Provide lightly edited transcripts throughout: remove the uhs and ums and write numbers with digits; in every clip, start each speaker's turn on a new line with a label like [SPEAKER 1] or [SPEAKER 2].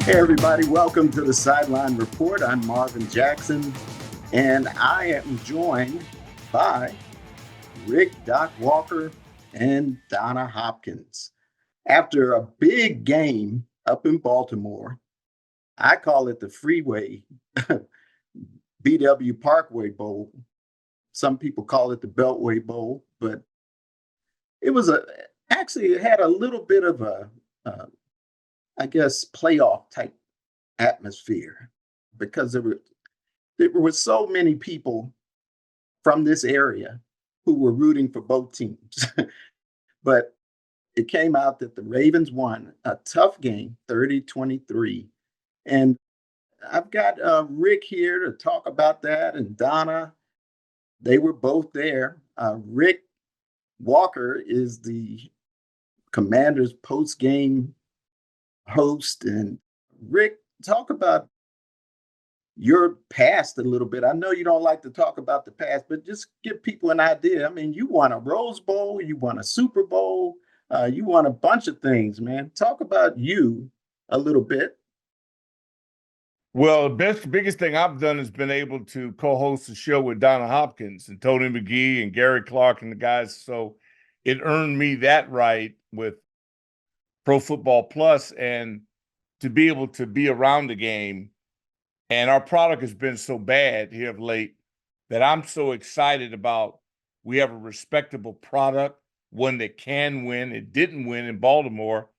[SPEAKER 1] Hey, everybody, welcome to the Sideline Report. I'm Marvin Jackson, and I am joined by Rick Doc Walker and Donna Hopkins. After a big game up in Baltimore, I call it the Freeway BW Parkway Bowl. Some people call it the Beltway Bowl, but it was actually it had a little bit of a I guess, playoff type atmosphere because there were so many people from this area who were rooting for both teams. But it came out that the Ravens won a tough game, 30-23. And I've got Rick here to talk about that, and Donna. They were both there. Rick Walker is the Commanders Postgame host. And Rick, talk about your past a little bit. I know you don't like to talk about the past, but just give people an idea. I mean, you won a Rose Bowl, you won a Super Bowl, you won a bunch of things, man. Talk about you a little bit.
[SPEAKER 2] Well, the biggest thing I've done has been able to co-host a show with Donna Hopkins and Tony McGee and Gary Clark and the guys. So it earned me that right with Pro Football Plus, and to be able to be around the game. And our product has been so bad here of late that I'm so excited about. We have a respectable product, one that can win. It didn't win in Baltimore,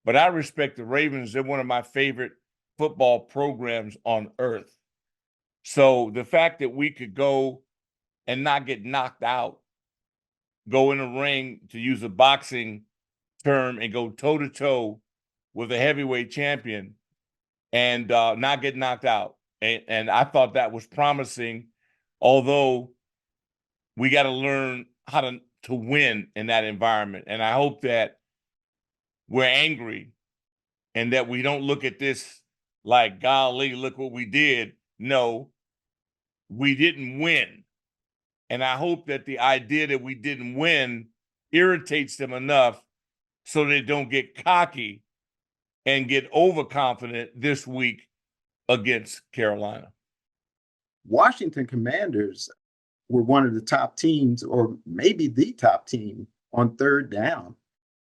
[SPEAKER 2] but I respect the Ravens. They're one of my favorite football programs on earth. So the fact that we could go and not get knocked out, go in a ring, to use a boxing term, and go toe to toe with a heavyweight champion and not get knocked out. And I thought that was promising, although we got to learn how to win in that environment. And I hope that we're angry and that we don't look at this like, golly, look what we did. No, we didn't win. And I hope that the idea that we didn't win irritates them enough so they don't get cocky and get overconfident this week against Carolina.
[SPEAKER 1] Washington Commanders were one of the top teams, or maybe the top team, on third down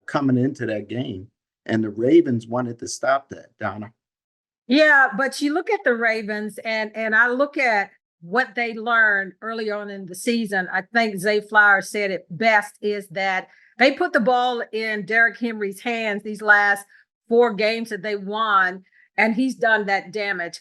[SPEAKER 1] coming into that game. And the Ravens wanted to stop that, Donna.
[SPEAKER 3] Yeah, but you look at the Ravens and I look at what they learned early on in the season. I think Zay Flowers said it best, is that they put the ball in Derrick Henry's hands these last 4 games that they won, and he's done that damage.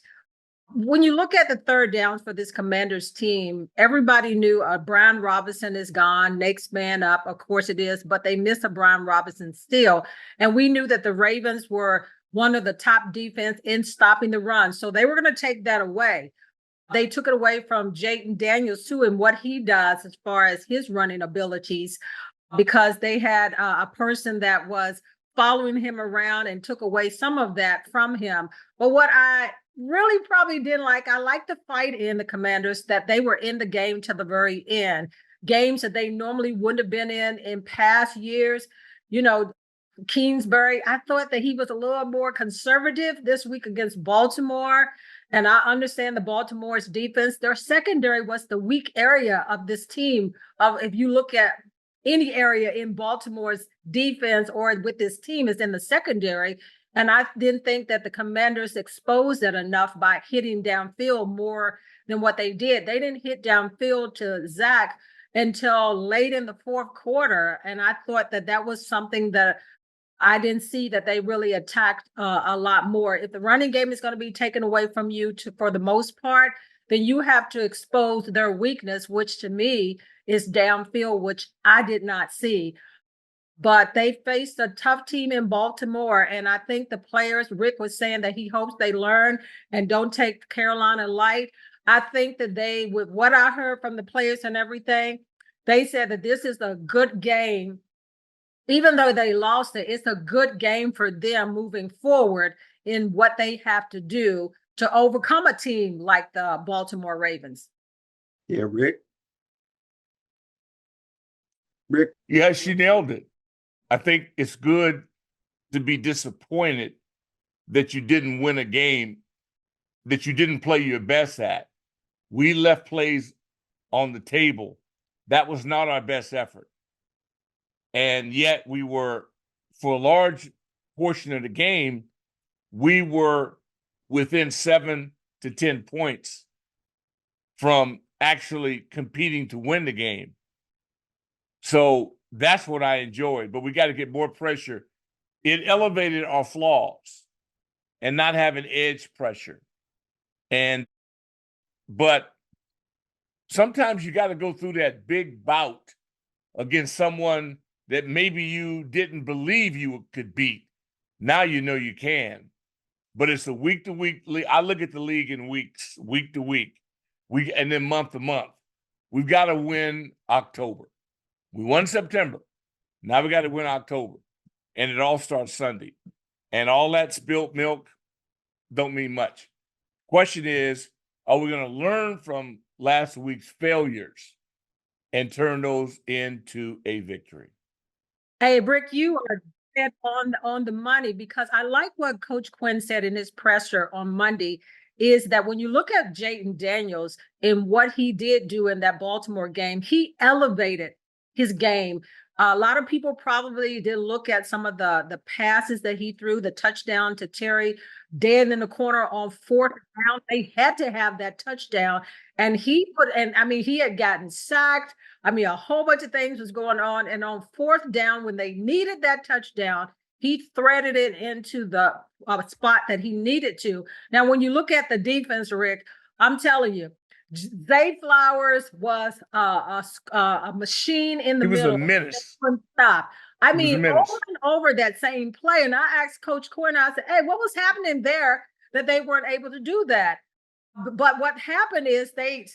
[SPEAKER 3] When you look at the third downs for this Commanders team, everybody knew Brian Robinson is gone, next man up. Of course it is, but they miss a Brian Robinson still. And we knew that the Ravens were one of the top defense in stopping the run. So they were going to take that away. They took it away from Jayden Daniels too, and what he does as far as his running abilities, because they had a person that was following him around and took away some of that from him. But what I really probably didn't like, I like the fight in the Commanders, that they were in the game to the very end. Games that they normally wouldn't have been in past years. You know, Kingsbury, I thought that he was a little more conservative this week against Baltimore. And I understand the Baltimore's defense, their secondary was the weak area of this team. If you look at any area in Baltimore's defense or with this team, is in the secondary. And I didn't think that the Commanders exposed it enough by hitting downfield more than what they did. They didn't hit downfield to Zach until late in the fourth quarter. And I thought that that was something that I didn't see that they really attacked a lot more. If the running game is going to be taken away from you for the most part, then you have to expose their weakness, which to me is downfield, which I did not see. But they faced a tough team in Baltimore. And I think the players, Rick was saying that he hopes they learn and don't take Carolina light. I think that they, with what I heard from the players and everything, they said that this is a good game. Even though they lost it, it's a good game for them moving forward in what they have to do to overcome a team like the Baltimore Ravens.
[SPEAKER 1] Yeah, Rick. Rick.
[SPEAKER 2] Yeah, she nailed it. I think it's good to be disappointed that you didn't win a game that you didn't play your best at. We left plays on the table. That was not our best effort. And yet we were, for a large portion of the game, we were within 7 to 10 points from actually competing to win the game. So that's what I enjoyed, but we got to get more pressure. It elevated our flaws and not having edge pressure. But sometimes you got to go through that big bout against someone that maybe you didn't believe you could beat. Now you know you can. But it's a week-to-week league. I look at the league in weeks, week to week, and then month to month. We've got to win October. We won September. Now we got to win October. And it all starts Sunday. And all that spilt milk don't mean much. Question is, are we going to learn from last week's failures and turn those into a victory?
[SPEAKER 3] Hey, Brick, you are dead on the money, because I like what Coach Quinn said in his presser on Monday, is that when you look at Jayden Daniels and what he did do in that Baltimore game, he elevated his game. A lot of people probably did look at some of the passes that he threw, the touchdown to Terry dead in the corner on 4th down. They had to have that touchdown. And he had gotten sacked. A whole bunch of things was going on. And on 4th down, when they needed that touchdown, he threaded it into the spot that he needed to. Now, when you look at the defense, Rick, I'm telling you, Zay Flowers was a machine in the middle.
[SPEAKER 2] He was a menace.
[SPEAKER 3] Couldn't stop. Over and over that same play. And I asked Coach Quinn, I said, hey, what was happening there that they weren't able to do that? But what happened is they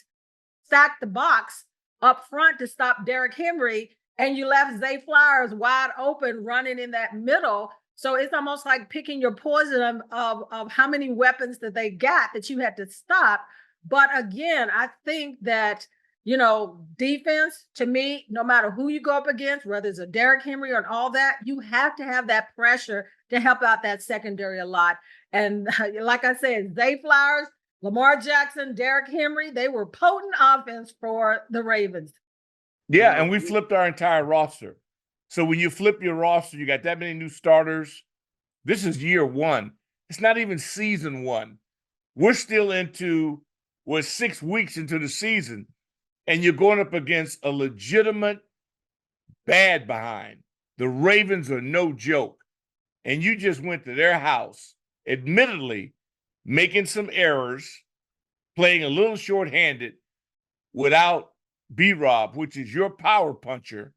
[SPEAKER 3] stacked the box up front to stop Derrick Henry, and you left Zay Flowers wide open running in that middle. So it's almost like picking your poison of how many weapons that they got that you had to stop. But again, I think that, defense, to me, no matter who you go up against, whether it's a Derrick Henry or all that, you have to have that pressure to help out that secondary a lot. And like I said, Zay Flowers, Lamar Jackson, Derrick Henry, they were potent offense for the Ravens.
[SPEAKER 2] Yeah, and we flipped our entire roster. So when you flip your roster, you got that many new starters. This is year one. It's not even season one. We're still we're 6 weeks into the season, and you're going up against a legitimate bad behind. The Ravens are no joke. And you just went to their house, admittedly making some errors, playing a little shorthanded without B-Rob, which is your power puncher,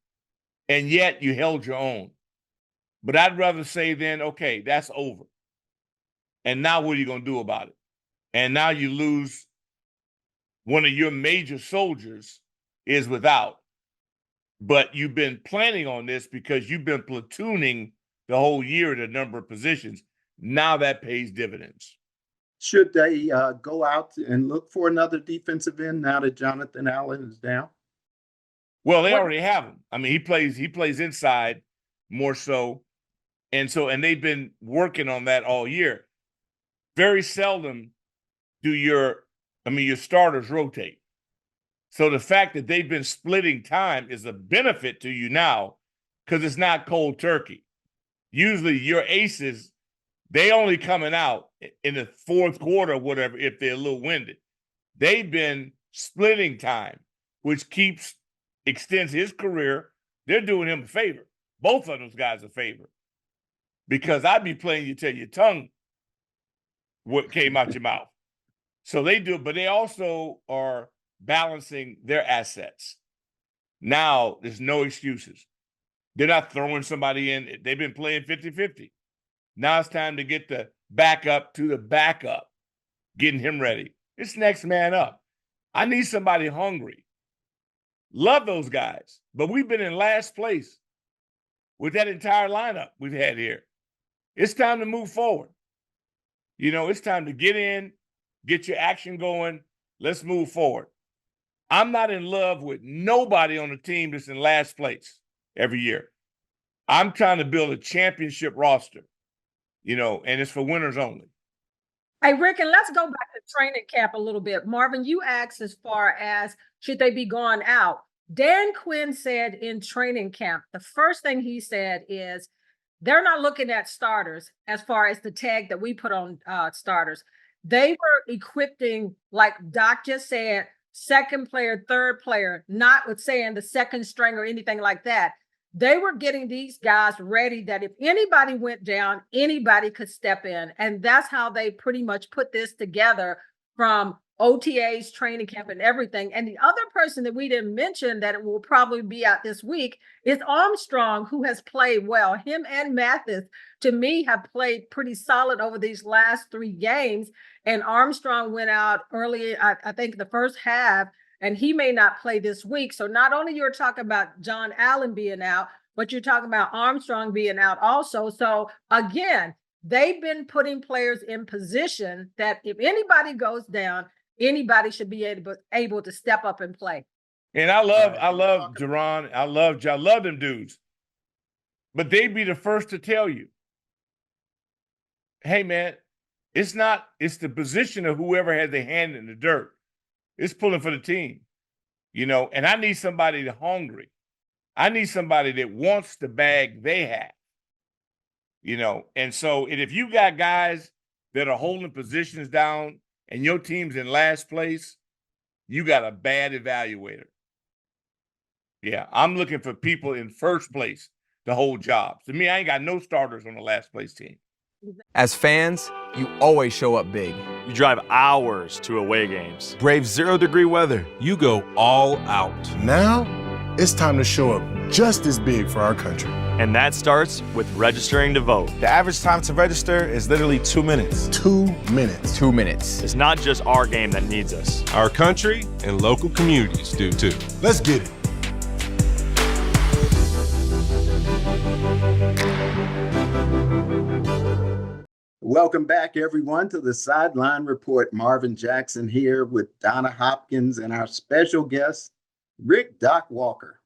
[SPEAKER 2] and yet you held your own. But I'd rather say then, okay, that's over. And now what are you going to do about it? And now you lose one of your major soldiers is without. But you've been planning on this because you've been platooning the whole year at a number of positions. Now that pays dividends.
[SPEAKER 1] Should they go out and look for another defensive end now that Jonathan Allen is down?
[SPEAKER 2] Well, they already have him. He plays inside more so. And they've been working on that all year. Very seldom do your starters rotate. So the fact that they've been splitting time is a benefit to you now because it's not cold turkey. Usually your aces, they only coming out in the 4th quarter or whatever if they're a little winded. They've been splitting time, which extends his career. They're doing him a favor. Both of those guys a favor. Because I'd be playing you till your tongue what came out your mouth. So they do, but they also are balancing their assets. Now there's no excuses. They're not throwing somebody in. They've been playing 50-50. Now it's time to get the backup to the backup, getting him ready. It's next man up. I need somebody hungry. Love those guys, but we've been in last place with that entire lineup we've had here. It's time to move forward. It's time to get in, get your action going. Let's move forward. I'm not in love with nobody on the team that's in last place every year. I'm trying to build a championship roster. and it's for winners only.
[SPEAKER 3] Hey, Rick, and let's go back to training camp a little bit. Marvin, you asked as far as should they be going out. Dan Quinn said in training camp, the first thing he said is they're not looking at starters as far as the tag that we put on starters. They were equipping, like Doc just said, second player, third player, not with saying the second string or anything like that. They were getting these guys ready that if anybody went down, anybody could step in. And that's how they pretty much put this together from OTAs, training camp, and everything. And the other person that we didn't mention that it will probably be out this week is Armstrong, who has played well. Him and Mathis, to me, have played pretty solid over these last 3 games. And Armstrong went out early, I think the first half, and he may not play this week. So not only you're talking about John Allen being out, but you're talking about Armstrong being out also. So again, they've been putting players in position that if anybody goes down, anybody should be able to step up and play.
[SPEAKER 2] And I love Jerron. I love them dudes. But they'd be the first to tell you, hey man, it's the position of whoever has their hand in the dirt. It's pulling for the team, and I need somebody that's hungry. I need somebody that wants the bag they have, and so if you got guys that are holding positions down and your team's in last place, you got a bad evaluator. Yeah, I'm looking for people in first place to hold jobs. To me, I ain't got no starters on the last place team.
[SPEAKER 4] As fans, you always show up big.
[SPEAKER 5] You drive hours to away games.
[SPEAKER 4] Brave 0-degree weather.
[SPEAKER 6] You go all out. Now, it's time to show up just as big for our country.
[SPEAKER 5] And that starts with registering to vote.
[SPEAKER 4] The average time to register is literally 2 minutes.
[SPEAKER 6] 2 minutes.
[SPEAKER 4] 2 minutes.
[SPEAKER 5] It's not just our game that needs us.
[SPEAKER 6] Our country and local communities do too. Let's get it.
[SPEAKER 1] Welcome back, everyone, to the Sideline Report. Marvin Jackson here with Donna Hopkins and our special guest, Rick Doc Walker.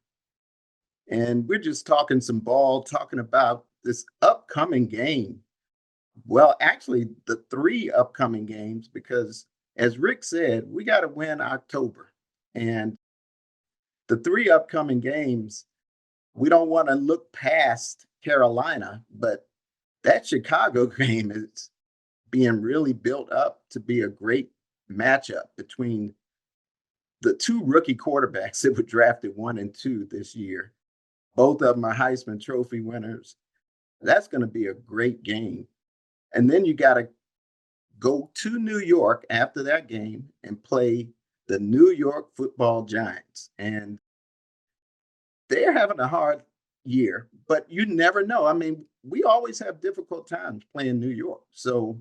[SPEAKER 1] And we're just talking some ball, talking about this upcoming game. Well, actually, the 3 upcoming games, because as Rick said, we got to win October. And the 3 upcoming games, we don't want to look past Carolina, but that Chicago game is being really built up to be a great matchup between the 2 rookie quarterbacks that were drafted 1 and 2 this year. Both of them are Heisman Trophy winners. That's going to be a great game. And then you got to go to New York after that game and play the New York Football Giants. And they're having a hard year, but you never know. I mean, we always have difficult times playing New York. So,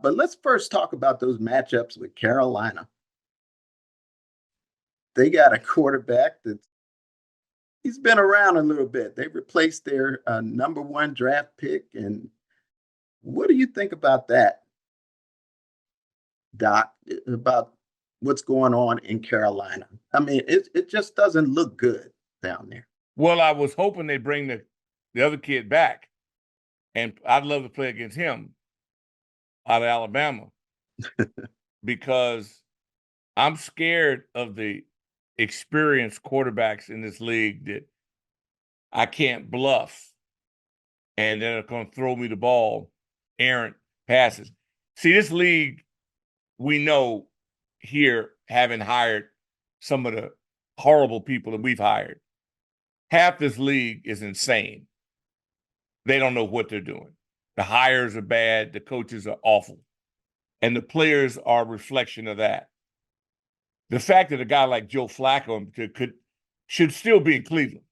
[SPEAKER 1] but let's first talk about those matchups with Carolina. They got a quarterback he's been around a little bit. They replaced their number 1 draft pick. And what do you think about that, Doc, about what's going on in Carolina? I mean, it just doesn't look good down there.
[SPEAKER 2] Well, I was hoping they'd bring the other kid back, and I'd love to play against him out of Alabama because I'm scared of the experienced quarterbacks in this league that I can't bluff, and they're going to throw me the ball, errant passes. See, this league, we know here, having hired some of the horrible people that we've hired, half this league is insane. They don't know what they're doing. The hires are bad. The coaches are awful. And the players are a reflection of that. The fact that a guy like Joe Flacco should still be in Cleveland.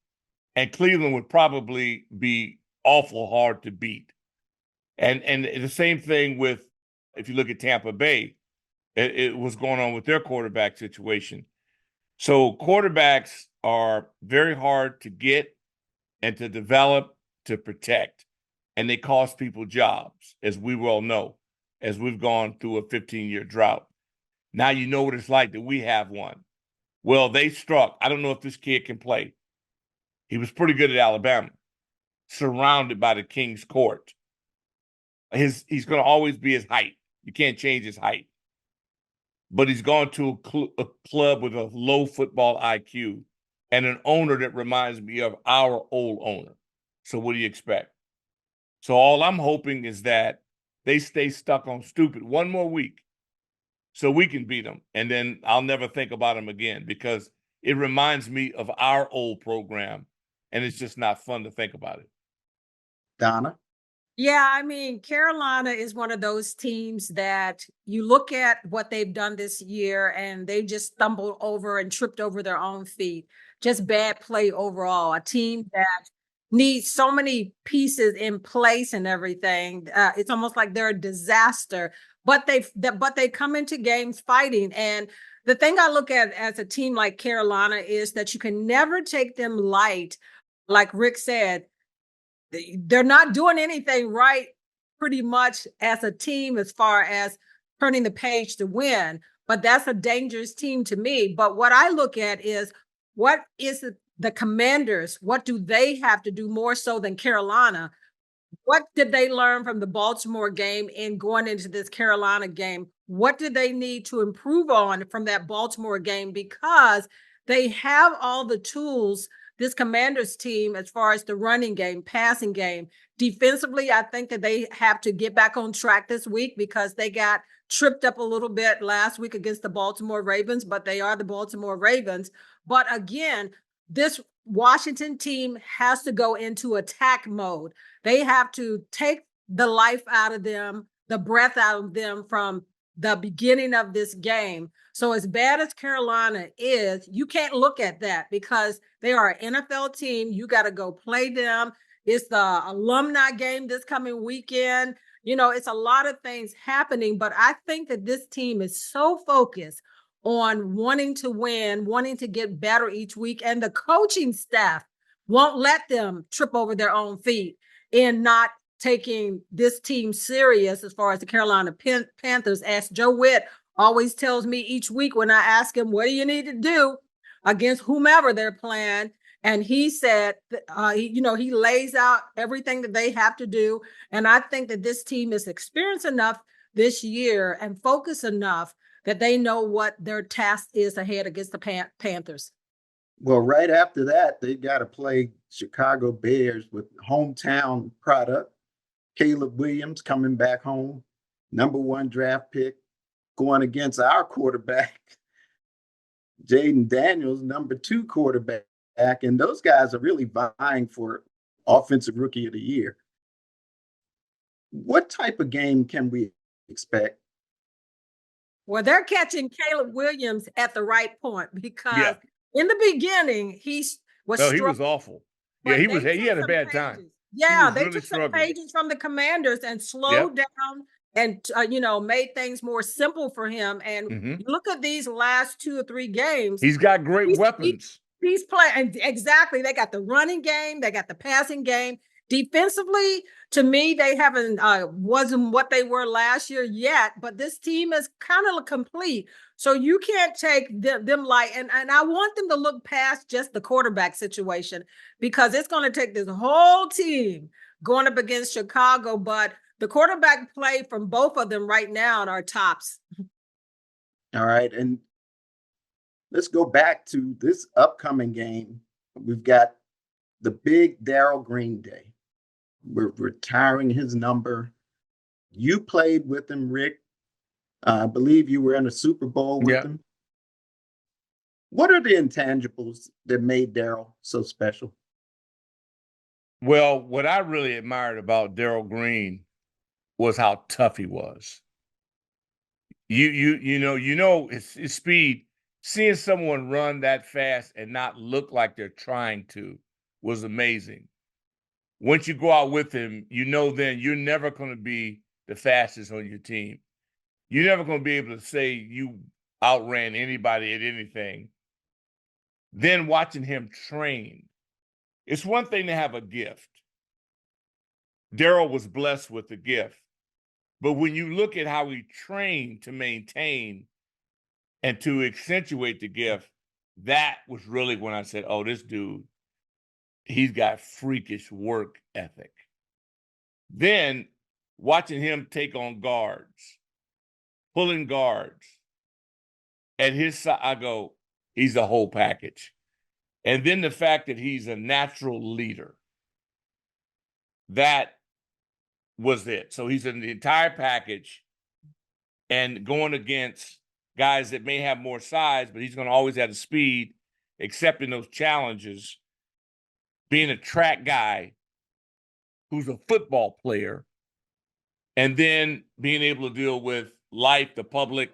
[SPEAKER 2] And Cleveland would probably be awful hard to beat. And the same thing with, if you look at Tampa Bay, it was going on with their quarterback situation. So quarterbacks are very hard to get and to develop, to protect, and they cost people jobs, as we well know, as we've gone through a 15-year drought. Now you know what it's like that we have one. Well, they struck. I don't know if this kid can play. He was pretty good at Alabama, surrounded by the King's Court. He's going to always be his height. You can't change his height. But he's gone to a club with a low football IQ and an owner that reminds me of our old owner. So what do you expect? So all I'm hoping is that they stay stuck on stupid one more week so we can beat them. And then I'll never think about them again because it reminds me of our old program, and it's just not fun to think about it.
[SPEAKER 1] Donna?
[SPEAKER 3] Yeah, I mean, Carolina is one of those teams that you look at what they've done this year and they just stumbled over and tripped over their own feet. Just bad play overall. A team that needs so many pieces in place and everything. It's almost like they're a disaster, but they come into games fighting. And the thing I look at as a team like Carolina is that you can never take them light. Like Rick said, they're not doing anything right pretty much as a team as far as turning the page to win, but that's a dangerous team to me. But what I look at is what is the Commanders, what do they have to do more so than Carolina? What did they learn from the Baltimore game and going into this Carolina game? What did they need to improve on from that Baltimore game? Because they have all the tools, this Commanders team, as far as the running game, passing game. Defensively, I think that they have to get back on track this week because they got tripped up a little bit last week against the Baltimore Ravens, but they are the Baltimore Ravens. But again, this Washington team has to go into attack mode. They have to take the life out of them, the breath out of them from the beginning of this game. So as bad as Carolina is, you can't look at that because they are an NFL team. You got to go play them. It's the alumni game this coming weekend. You know, it's a lot of things happening, but I think that this team is so focused on wanting to win, wanting to get better each week. And the coaching staff won't let them trip over their own feet in not taking this team serious as far as the Carolina Panthers. As Joe Witt always tells me each week when I ask him, what do you need to do against whomever they're playing? And he said, he lays out everything that they have to do. And I think that this team is experienced enough this year and focused enough that they know what their task is ahead against the Panthers.
[SPEAKER 1] Well, right after that, they got to play Chicago Bears with hometown product. Caleb Williams coming back home, #1 draft pick, going against our quarterback, Jaden Daniels, #2 quarterback. And those guys are really vying for Offensive Rookie of the Year. What type of game can we expect?
[SPEAKER 3] Well, they're catching Caleb Williams at the right point because in the beginning, he
[SPEAKER 2] was awful. Yeah, he had a bad time.
[SPEAKER 3] Yeah, they took some pages from the Commanders and slowed down and, made things more simple for him. And look at these last 2 or 3 games.
[SPEAKER 2] He's got great weapons.
[SPEAKER 3] He's playing. Exactly. They got the running game. They got the passing game. Defensively, to me, they haven't wasn't what they were last year yet, but this team is kind of complete. So you can't take them light. And I want them to look past just the quarterback situation because it's going to take this whole team going up against Chicago. But the quarterback play from both of them right now are tops.
[SPEAKER 1] All right. And let's go back to this upcoming game. We've got the big Darrell Green Day. We're retiring his number. You played with him, Rick. I believe you were in a Super Bowl with him. What are the intangibles that made Darrell so special?
[SPEAKER 2] Well, what I really admired about Darrell Green was how tough he was. You know his speed. Seeing someone run that fast and not look like they're trying to was amazing. Once you go out with him, then you're never going to be the fastest on your team. You're never going to be able to say you outran anybody at anything. Then watching him train, it's one thing to have a gift. Darrell was blessed with the gift. But when you look at how he trained to maintain and to accentuate the gift, that was really when I said, oh, this dude, he's got freakish work ethic. Then watching him take on guards, pulling guards. At his side, I go, he's a whole package. And then the fact that he's a natural leader, that was it. So he's in the entire package and going against guys that may have more size, but he's going to always have the speed, accepting those challenges, being a track guy who's a football player, and then being able to deal with life, the public,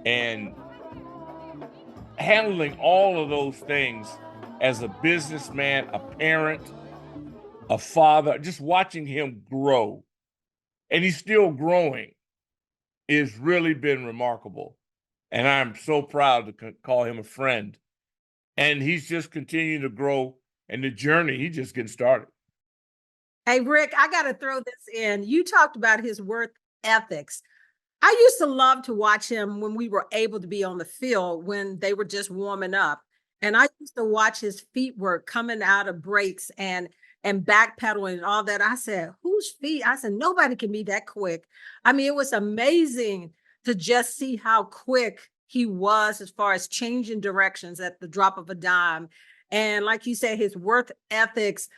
[SPEAKER 2] and handling all of those things as a businessman, a parent, a father, just watching him grow, and he's still growing, has really been remarkable. And I'm so proud to call him a friend. And he's just continuing to grow, and the journey, he's just getting started.
[SPEAKER 3] Hey, Rick, I got to throw this in. You talked about his work ethics. I used to love to watch him when we were able to be on the field when they were just warming up. And I used to watch his feet work coming out of breaks and backpedaling and all that. I said, whose feet? I said, nobody can be that quick. I mean, it was amazing to just see how quick he was as far as changing directions at the drop of a dime. And like you said, his work ethics,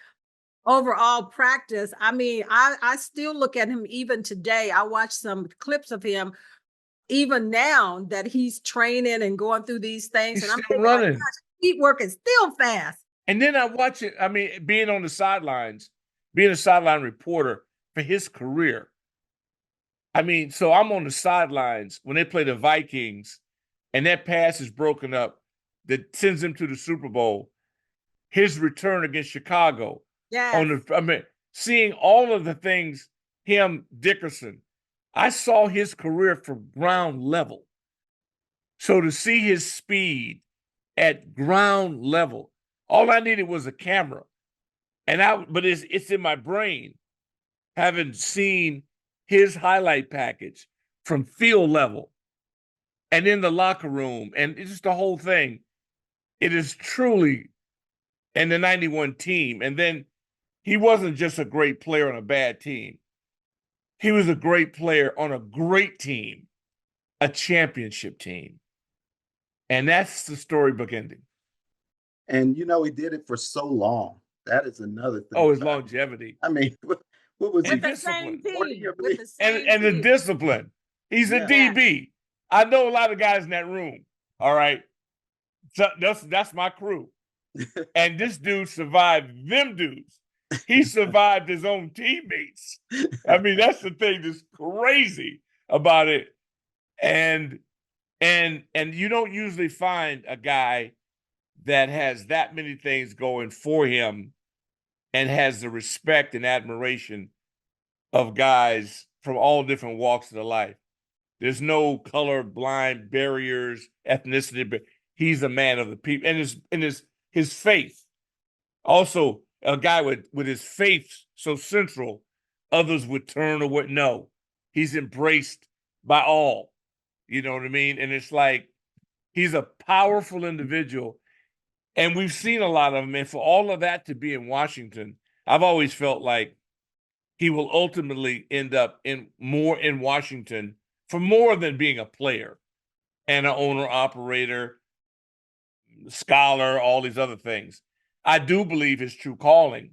[SPEAKER 3] overall practice. I mean, I still look at him even today. I watch some clips of him even now that he's training and going through these things.
[SPEAKER 2] He's
[SPEAKER 3] and I'm
[SPEAKER 2] still
[SPEAKER 3] thinking,
[SPEAKER 2] running.
[SPEAKER 3] my gosh, feet work is still fast.
[SPEAKER 2] And then I watch it, I mean, being on the sidelines, being a sideline reporter for his career. I mean, so I'm on the sidelines when they play the Vikings and that pass is broken up that sends him to the Super Bowl. His return against Chicago.
[SPEAKER 3] Yes.
[SPEAKER 2] Seeing all of the things, Dickerson, I saw his career from ground level. So to see his speed at ground level, all I needed was a camera. But it's in my brain, having seen his highlight package from field level and in the locker room, and it's just the whole thing. It is truly, and the 91 team. And then he wasn't just a great player on a bad team. He was a great player on a great team, a championship team. And that's the storybook ending.
[SPEAKER 1] And, you know, he did it for so long. That is another thing.
[SPEAKER 2] Oh, his longevity.
[SPEAKER 1] I mean, what was he?
[SPEAKER 3] With the same team.
[SPEAKER 2] And the discipline. He's a DB. I know a lot of guys in that room. All right. So that's my crew. And this dude survived them dudes. He survived his own teammates. I mean, that's the thing that's crazy about it. And you don't usually find a guy that has that many things going for him and has the respect and admiration of guys from all different walks of the life. There's no color blind barriers, ethnicity, but he's a man of the people. And his faith. Also, a guy with his faith so central, others would turn or would know. He's embraced by all. You know what I mean? And it's like he's a powerful individual. And we've seen a lot of him. And for all of that to be in Washington, I've always felt like he will ultimately end up in Washington for more than being a player and an owner, operator, scholar, all these other things. I do believe his true calling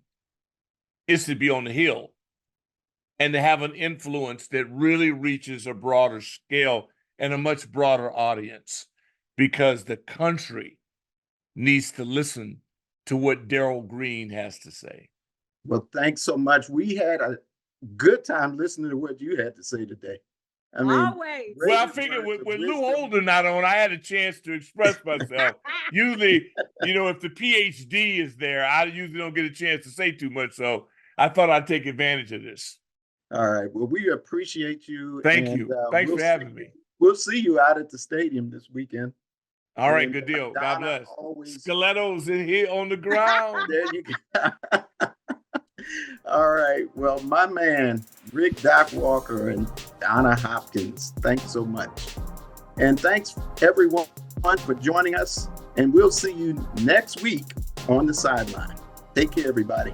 [SPEAKER 2] is to be on the Hill and to have an influence that really reaches a broader scale and a much broader audience, because the country needs to listen to what Darrell Green has to say.
[SPEAKER 1] Well, thanks so much. We had a good time listening to what you had to say today. I mean,
[SPEAKER 3] always.
[SPEAKER 2] Well, I figured with Lou Holden not on, I had a chance to express myself. Usually, you know, if the PhD is there, I usually don't get a chance to say too much. So I thought I'd take advantage of this.
[SPEAKER 1] All right. Well, we appreciate you.
[SPEAKER 2] Thank you. Thanks for having me.
[SPEAKER 1] We'll see you out at the stadium this weekend.
[SPEAKER 2] All right. Good deal. God bless. Stilettos in here on the ground.
[SPEAKER 1] There you go. All right. Well, my man, Rick Doc Walker and Donna Hopkins, thanks so much. And thanks everyone for joining us. And we'll see you next week on the Sideline. Take care, everybody.